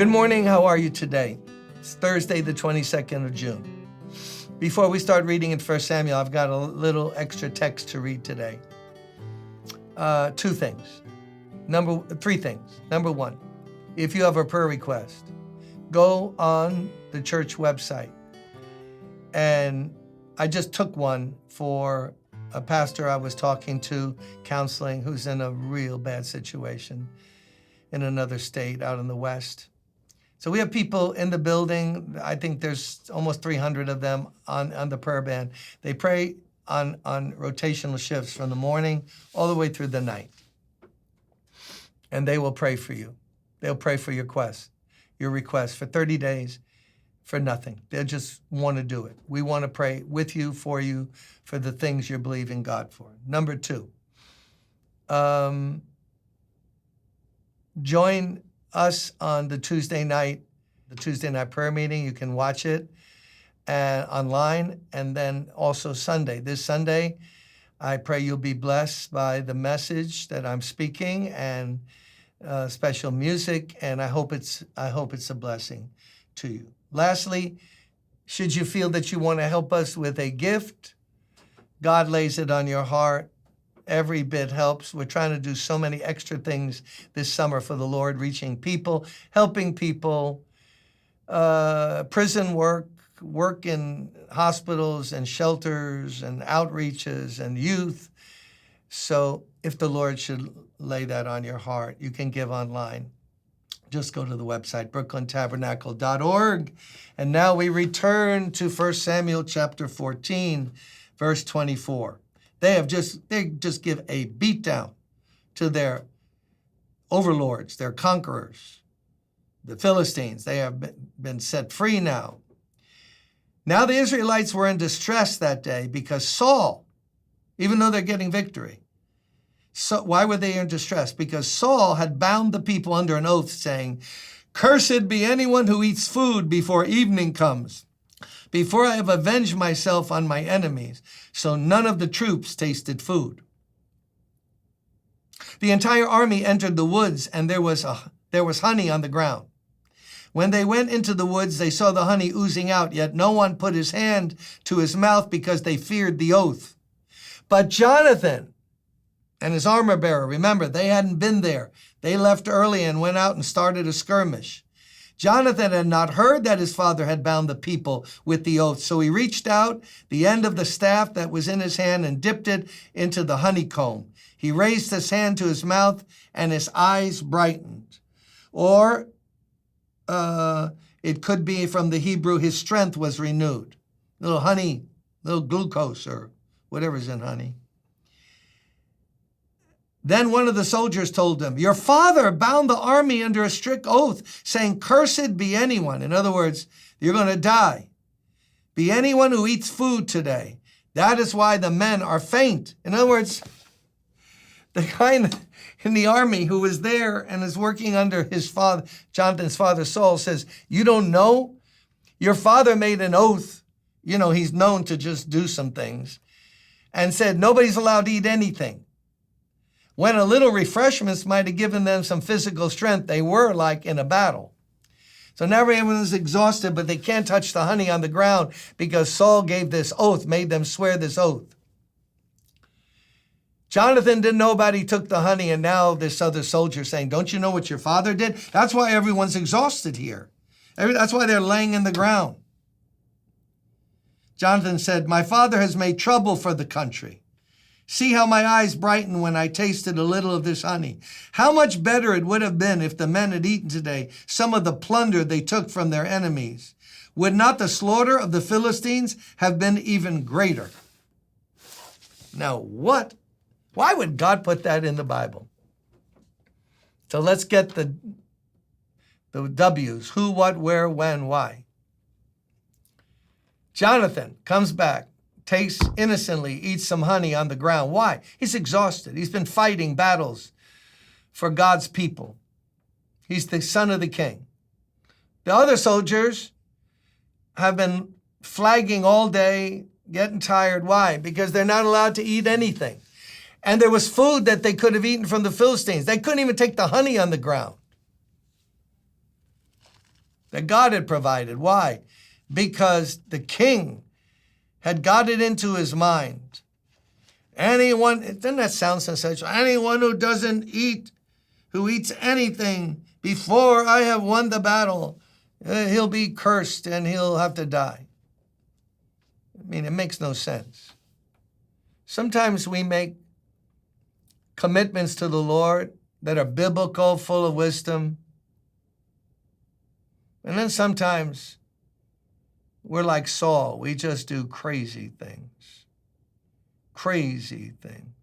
Good morning. How are you today? It's Thursday, the 22nd of June. Before we start reading in 1 Samuel, I've got a little extra text to read today. Three things. Number one, if you have a prayer request, go on the church website. And I just took one for a pastor I was talking to, counseling, who's in a real bad situation in another state out in the West. So we have people in the building. I think there's almost 300 of them on the prayer band. They pray on rotational shifts from the morning all the way through the night. And they will pray for you. They'll pray for your request for 30 days for nothing. They just want to do it. We want to pray with you, for the things you're believing God for. Number two, join us on the Tuesday night prayer meeting. You can watch it online, and then also Sunday. This Sunday, I pray you'll be blessed by the message that I'm speaking and special music, and I hope it's a blessing to you. Lastly, should you feel that you want to help us with a gift, God lays it on your heart. Every bit helps. We're trying to do so many extra things this summer for the Lord, reaching people, helping people, prison work in hospitals and shelters and outreaches and youth. So if the Lord should lay that on your heart, you can give online. Just go to the website, brooklyntabernacle.org. And now we return to 1 Samuel chapter 14, verse 24. They just give a beatdown to their overlords, their conquerors, the Philistines. They have been set free now. Now the Israelites were in distress that day because Saul, even though they're getting victory. So why were they in distress? Because Saul had bound the people under an oath, saying, "Cursed be anyone who eats food before evening comes, before I have avenged myself on my enemies." So none of the troops tasted food. The entire army entered the woods, and there was honey on the ground. When they went into the woods, they saw the honey oozing out, yet no one put his hand to his mouth because they feared the oath. But Jonathan and his armor bearer, remember, they hadn't been there. They left early and went out and started a skirmish. Jonathan had not heard that his father had bound the people with the oath, so he reached out the end of the staff that was in his hand and dipped it into the honeycomb. He raised his hand to his mouth, and his eyes brightened. Or it could be from the Hebrew, his strength was renewed. Little honey, little glucose, or whatever's in honey. Then one of the soldiers told him, "Your father bound the army under a strict oath, saying, 'Cursed be anyone.'" In other words, you're going to die. "Be anyone who eats food today. That is why the men are faint." In other words, the guy in the army who was there and is working under his father, Jonathan's father Saul, says, "You don't know? Your father made an oath." You know, he's known to just do some things, and said, "Nobody's allowed to eat anything." When a little refreshments might have given them some physical strength, they were like in a battle. So now everyone is exhausted, but they can't touch the honey on the ground because Saul gave this oath, made them swear this oath. Jonathan didn't know about it. He took the honey, and now this other soldier saying, "Don't you know what your father did?" That's why everyone's exhausted here. That's why they're laying in the ground. Jonathan said, "My father has made trouble for the country. See how my eyes brighten when I tasted a little of this honey. How much better it would have been if the men had eaten today some of the plunder they took from their enemies. Would not the slaughter of the Philistines have been even greater?" Now, why would God put that in the Bible? So let's get the W's. Who, what, where, when, why. Jonathan comes back, tastes innocently, eats some honey on the ground. Why? He's exhausted. He's been fighting battles for God's people. He's the son of the king. The other soldiers have been flagging all day, getting tired. Why? Because they're not allowed to eat anything. And there was food that they could have eaten from the Philistines. They couldn't even take the honey on the ground. that God had provided. Why? Because the king had got it into his mind. Anyone, doesn't that sound sensational? Anyone who doesn't eat, who eats anything before I have won the battle, he'll be cursed and he'll have to die. I mean, it makes no sense. Sometimes we make commitments to the Lord that are biblical, full of wisdom. And then sometimes we're like Saul. We just do crazy things. Crazy things.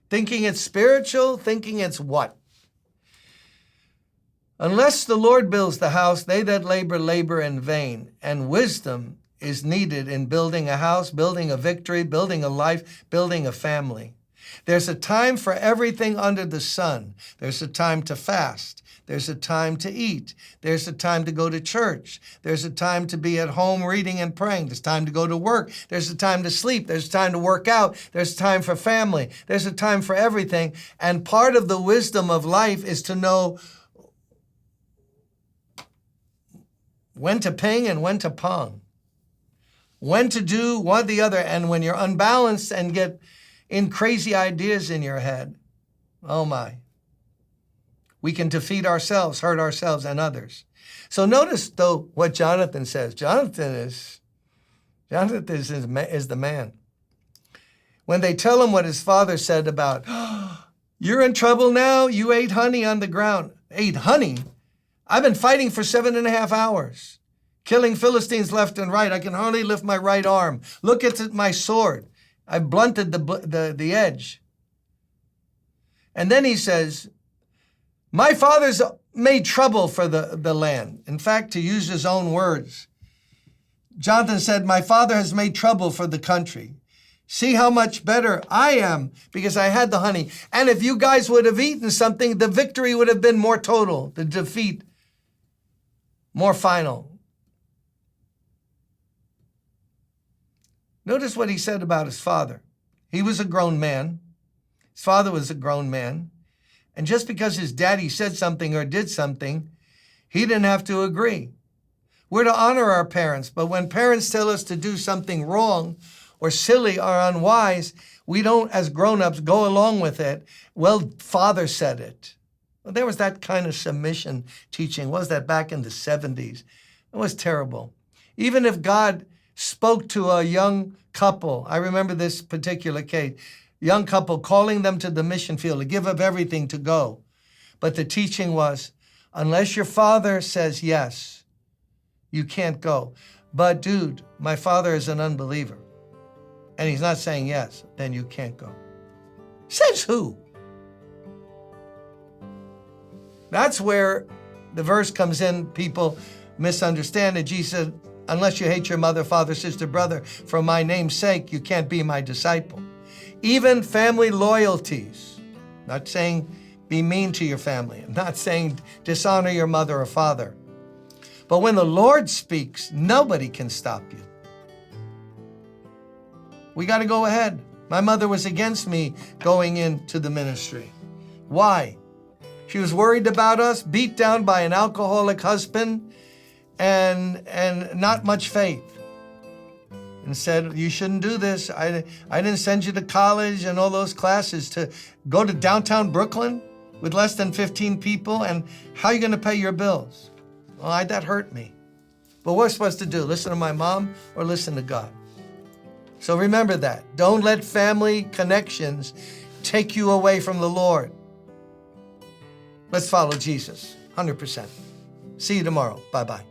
Thinking it's spiritual, thinking it's what? Unless the Lord builds the house, they that labor, labor in vain. And wisdom is needed in building a house, building a victory, building a life, building a family. There's a time for everything under the sun. There's a time to fast. There's a time to eat. There's a time to go to church. There's a time to be at home reading and praying. There's time to go to work. There's a time to sleep. There's time to work out. There's time for family. There's a time for everything. And part of the wisdom of life is to know when to ping and when to pong. When to do one or the other. And when you're unbalanced and get in crazy ideas in your head, oh my, we can defeat ourselves, hurt ourselves and others. So notice, though, what Jonathan says. Jonathan is the man. When they tell him what his father said about, you're in trouble now, you ate honey on the ground. Ate honey? I've been fighting for 7.5 hours, killing Philistines left and right. I can hardly lift my right arm. Look at my sword. I blunted the edge. And then he says, my father's made trouble for the land. In fact, to use his own words, Jonathan said, my father has made trouble for the country. See how much better I am because I had the honey. And if you guys would have eaten something, the victory would have been more total, the defeat more final. Notice what he said about his father. He was a grown man. His father was a grown man. And just because his daddy said something or did something, he didn't have to agree. We're to honor our parents, but when parents tell us to do something wrong or silly or unwise, we don't, as grown-ups, go along with it. Well, father said it. Well, there was that kind of submission teaching. What was that back in the 70s? It was terrible. Even if God spoke to a young couple, I remember this particular case, young couple calling them to the mission field to give up everything to go. But the teaching was, unless your father says yes, you can't go. But dude, my father is an unbeliever and he's not saying yes, then you can't go. Says who? That's where the verse comes in. People misunderstand it. Jesus said, unless you hate your mother, father, sister, brother, for my name's sake, you can't be my disciple. Even family loyalties. Not saying be mean to your family. I'm not saying dishonor your mother or father. But when the Lord speaks, nobody can stop you. We got to go ahead. My mother was against me going into the ministry. Why? She was worried about us, beat down by an alcoholic husband, and not much faith. And said, you shouldn't do this. I didn't send you to college and all those classes to go to downtown Brooklyn with less than 15 people, and how are you going to pay your bills? Well, that hurt me. But what we're supposed to do, listen to my mom or listen to God? So remember that. Don't let family connections take you away from the Lord. Let's follow Jesus, 100%. See you tomorrow. Bye-bye.